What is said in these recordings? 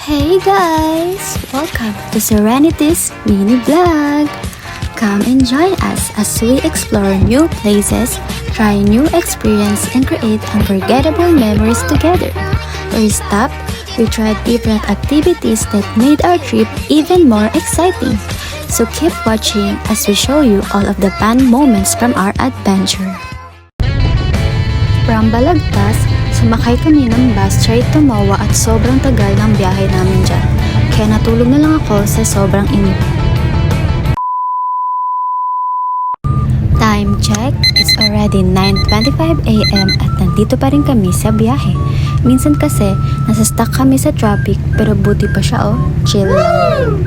Hey guys! Welcome to Serenity's mini vlog! Come and join us as we explore new places, try new experience, and create unforgettable memories together. First up, we tried different activities that made our trip even more exciting. So keep watching as we show you all of the fun moments from our adventure. From Balagtas, sumakay kami ng bus straight to Moa at sobrang tagal ng biyahe namin dyan. Kaya natulog na lang ako sa sobrang init. Time check, it's already 9:25 AM at nandito pa rin kami sa biyahe. Minsan kasi, nasa-stuck kami sa traffic pero buti pa siya chill lang.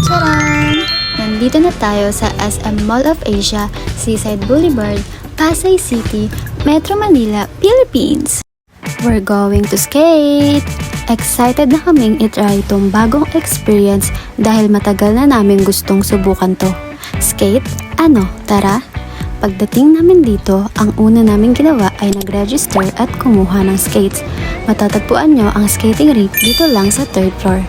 Charan! Nandito na tayo sa SM Mall of Asia, Seaside Boulevard, Pasay City, Metro Manila, Philippines. We're going to skate! Excited na kaming itry itong bagong experience dahil matagal na namin gustong subukan to. Skate? Ano? Tara! Pagdating namin dito, ang una namin ginawa ay nag-register at kumuha ng skates. Matatagpuan nyo ang skating rink dito lang sa 3rd floor.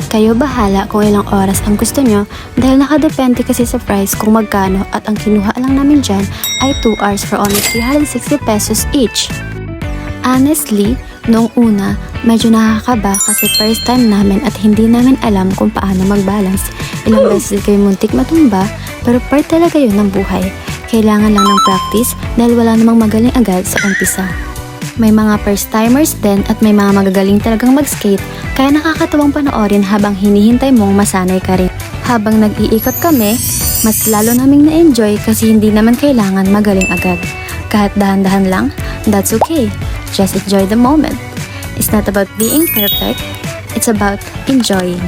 Kayo bahala kung ilang oras ang gusto nyo dahil nakadepende kasi sa price kung magkano at ang kinuha lang namin dyan ay 2 hours for only 360 pesos each. Honestly, noong una, medyo nakakaba kasi first time namin at hindi namin alam kung paano mag-balance. Ilang beses kayo muntik matumba pero part talaga yun ng buhay. Kailangan lang ng practice dahil wala namang magaling agad sa umpisa. May mga first timers din at may mga magagaling talagang mag-skate kaya nakakatawang panoorin habang hinihintay mong masanay ka rin. Habang nag-iikot kami, mas lalo naming na-enjoy kasi hindi naman kailangan magaling agad. Kahit dahan-dahan lang, that's okay. Just enjoy the moment. It's not about being perfect, it's about enjoying.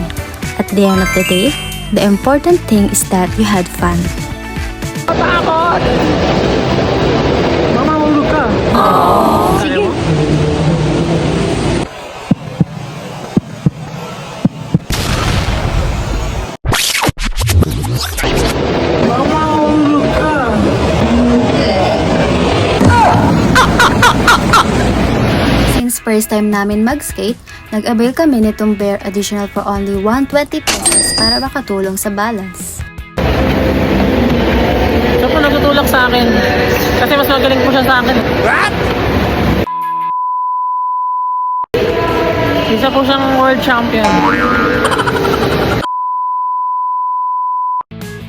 At the end of the day, the important thing is that you had fun. Takot! Mamahulog ka. Sige. Mamahulog ka. Since first time namin mag-skate, nag-avail kami nitong bare additional for only 120 pesos para makatulong sa balance. Siya po nagtutulak sa akin. Kasi mas magaling po siya sa akin. What? Isa po siyang world champion.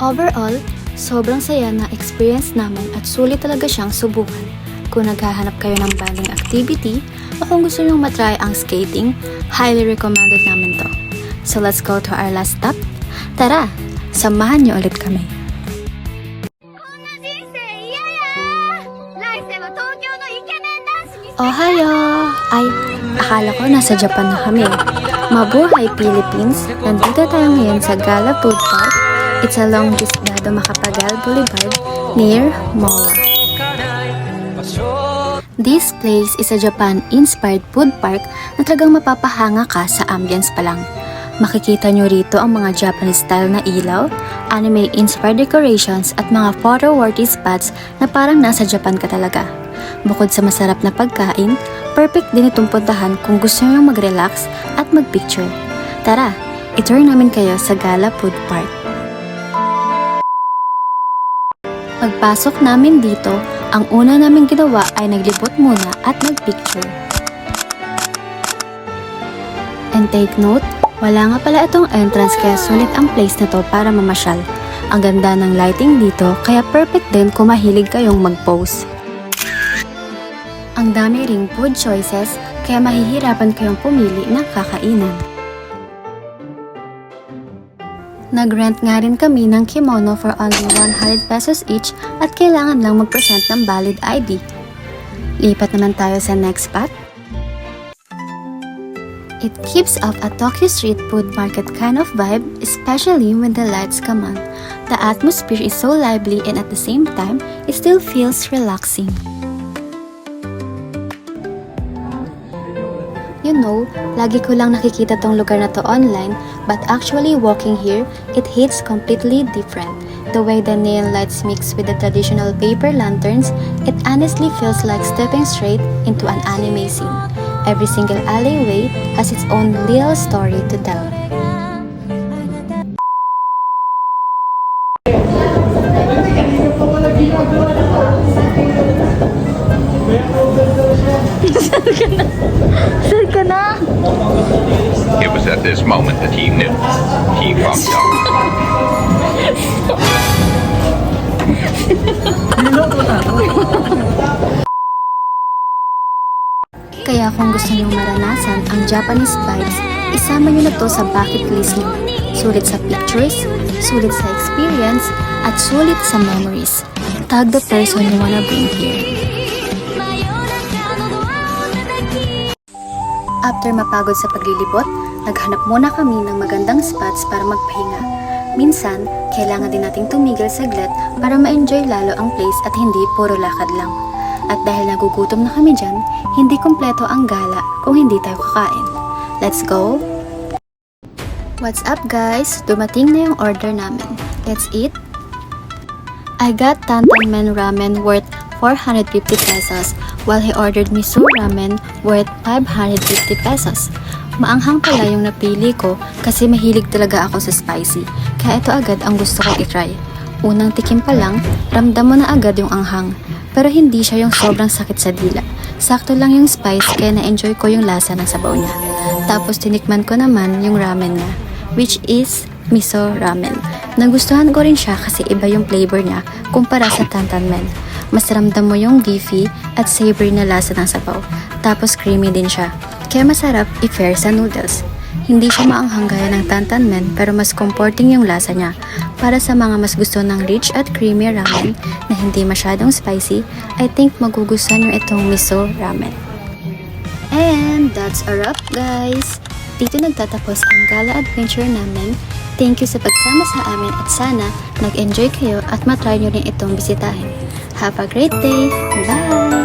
Overall, sobrang saya na experience namin at sulit talaga siyang subukan. Kung naghahanap kayo ng banding activity o kung gusto nyong matry ang skating, highly recommended namin to. So let's go to our last stop. Tara, samahan niyo ulit kami. Ohayo! Ay, akala ko nasa Japan na kami. Mabuhay Philippines! Nandito tayo ngayon sa Gala Food Park. It's along Diosdado Macapagal Boulevard near MOA. This place is a Japan-inspired food park na talagang mapapahanga ka sa ambience pa lang. Makikita nyo rito ang mga Japanese style na ilaw, anime-inspired decorations at mga photo-worthy spots na parang nasa Japan ka talaga. Bukod sa masarap na pagkain, perfect din itong puntahan kung gusto nyo mag-relax at mag-picture. Tara, itour namin kayo sa Gala Food Park. Pagpasok namin dito, ang una namin ginawa ay naglibot muna at mag-picture. And take note, wala nga pala itong entrance kaya sulit ang place na to para mamasyal. Ang ganda ng lighting dito kaya perfect din kung mahilig kayong mag-pose. Ang dami ring food choices kaya mahihirapan kayong pumili ng kakainan. Nag-rent nga rin kami ng kimono for only 100 pesos each at kailangan lang mag-present ng valid ID. Lipat naman tayo sa next spot. It keeps off a Tokyo street food market kind of vibe, especially when the lights come on. The atmosphere is so lively and at the same time, it still feels relaxing. You know, lagi ko lang nakikita tong lugar na to online, but actually walking here, it hits completely different. The way the neon lights mix with the traditional paper lanterns, it honestly feels like stepping straight into an anime scene. Every single alleyway has its own little story to tell. Saan ka na? It was at this moment that he knew. He fucked up. Kaya kung gusto niyong maranasan ang Japanese vibes, isama niyo na to sa bucket list niyo. Sulit sa pictures, sulit sa experience, at sulit sa memories. Tag the person you wanna bring here. After mapagod sa paglilibot, naghanap muna kami ng magandang spots para magpahinga. Minsan, kailangan din nating tumigil saglit para ma-enjoy lalo ang place at hindi puro lakad lang. At dahil nagugutom na kami dyan, hindi kumpleto ang gala kung hindi tayo kakain. Let's go! What's up guys? Dumating na yung order namin. Let's eat! I got Tantan Men Ramen worth 450 pesos while he ordered miso ramen worth 550 pesos. Maanghang pala yung napili ko kasi mahilig talaga ako sa spicy, kaya ito agad ang gusto ko itry. Unang tikim pa lang, ramdam mo na agad yung anghang, pero hindi siya yung sobrang sakit sa dila. Sakto lang yung spice kaya na-enjoy ko yung lasa ng sabaw niya. Tapos tinikman ko naman yung ramen niya, which is miso ramen. Nagustuhan ko rin siya kasi iba yung flavor niya kumpara sa Tantan Men. Mas ramdam mo yung beefy at savory na lasa ng sabaw. Tapos creamy din siya. Kaya masarap i-pair sa noodles. Hindi siya maanghang gaya ng Tantan Men pero mas comforting yung lasa niya. Para sa mga mas gusto ng rich at creamy ramen na hindi masyadong spicy, I think magugustuhan nyo itong miso ramen. And that's a wrap guys! Dito nagtatapos ang gala adventure namin. Thank you sa pagsama sa amin at sana nag-enjoy kayo at matry nyo rin itong bisitahin. Have a great day! Bye!